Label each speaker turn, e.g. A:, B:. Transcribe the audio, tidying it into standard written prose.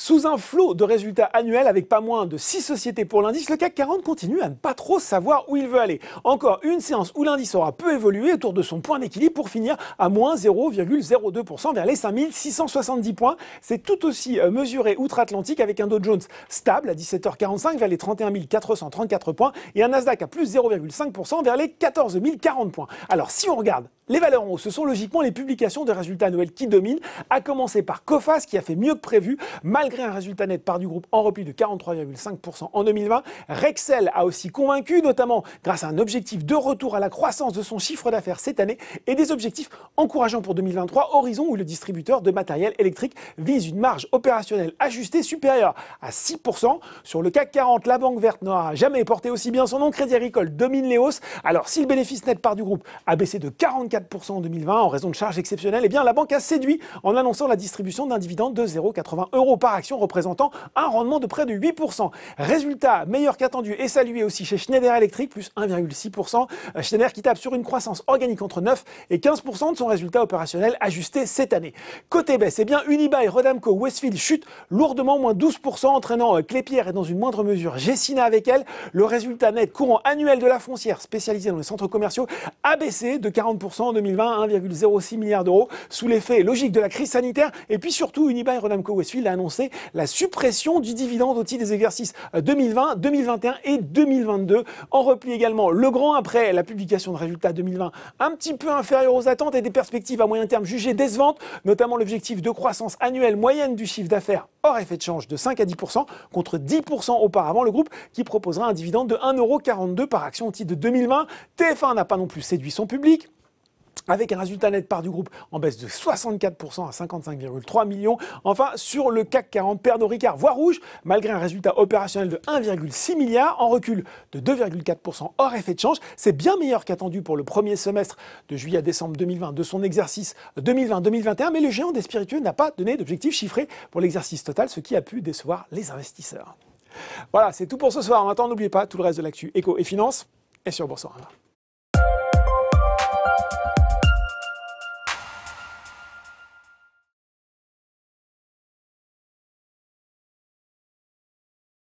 A: Sous un flot de résultats annuels avec pas moins de 6 sociétés pour l'indice, le CAC 40 continue à ne pas trop savoir où il veut aller. Encore une séance où l'indice aura peu évolué autour de son point d'équilibre pour finir à moins 0,02% vers les 5670 points. C'est tout aussi mesuré outre-Atlantique avec un Dow Jones stable à 17h45 vers les 31 434 points et un Nasdaq à plus 0,5% vers les 14 040 points. Alors si on regarde les valeurs en haut, ce sont logiquement les publications de résultats annuels qui dominent, à commencer par Coface qui a fait mieux que prévu, malgré un résultat net part du groupe en repli de 43,5% en 2020. Rexel a aussi convaincu, notamment grâce à un objectif de retour à la croissance de son chiffre d'affaires cette année et des objectifs encourageants pour 2023, horizon où le distributeur de matériel électrique vise une marge opérationnelle ajustée supérieure à 6%. Sur le CAC 40, la Banque Verte n'aura jamais porté aussi bien son nom. Crédit Agricole domine les hausses. Alors si le bénéfice net part du groupe a baissé de 44% en 2020 en raison de charges exceptionnelles, eh bien la banque a séduit en annonçant la distribution d'un dividende de 0,80 € par action, représentant un rendement de près de 8%. Résultat meilleur qu'attendu et salué aussi chez Schneider Electric, plus 1,6%. Schneider qui tape sur une croissance organique entre 9 et 15% de son résultat opérationnel ajusté cette année. Côté baisse, eh bien Unibail, Rodamco, Westfield chutent lourdement, moins 12%, entraînant Klépierre et dans une moindre mesure Gecina avec elle. Le résultat net courant annuel de la foncière spécialisée dans les centres commerciaux a baissé de 40% en 2020 à 1,06 milliard d'euros sous l'effet logique de la crise sanitaire. Et puis surtout, Unibail, Rodamco, Westfield a annoncé la suppression du dividende au titre des exercices 2020, 2021 et 2022. En repli également Legrand après la publication de résultats 2020 un petit peu inférieurs aux attentes et des perspectives à moyen terme jugées décevantes, notamment l'objectif de croissance annuelle moyenne du chiffre d'affaires hors effet de change de 5 à 10% contre 10% auparavant. Le groupe qui proposera un dividende de 1,42 € par action au titre de 2020. TF1 n'a pas non plus séduit son public, avec un résultat net part du groupe en baisse de 64% à 55,3 millions. Enfin, sur le CAC 40, Pernod Ricard voit rouge, malgré un résultat opérationnel de 1,6 milliard, en recul de 2,4% hors effet de change. C'est bien meilleur qu'attendu pour le premier semestre de juillet à décembre 2020 de son exercice 2020-2021, mais le géant des spiritueux n'a pas donné d'objectif chiffré pour l'exercice total, ce qui a pu décevoir les investisseurs. Voilà, c'est tout pour ce soir. Maintenant, n'oubliez pas, tout le reste de l'actu éco et finance est sur Boursorama.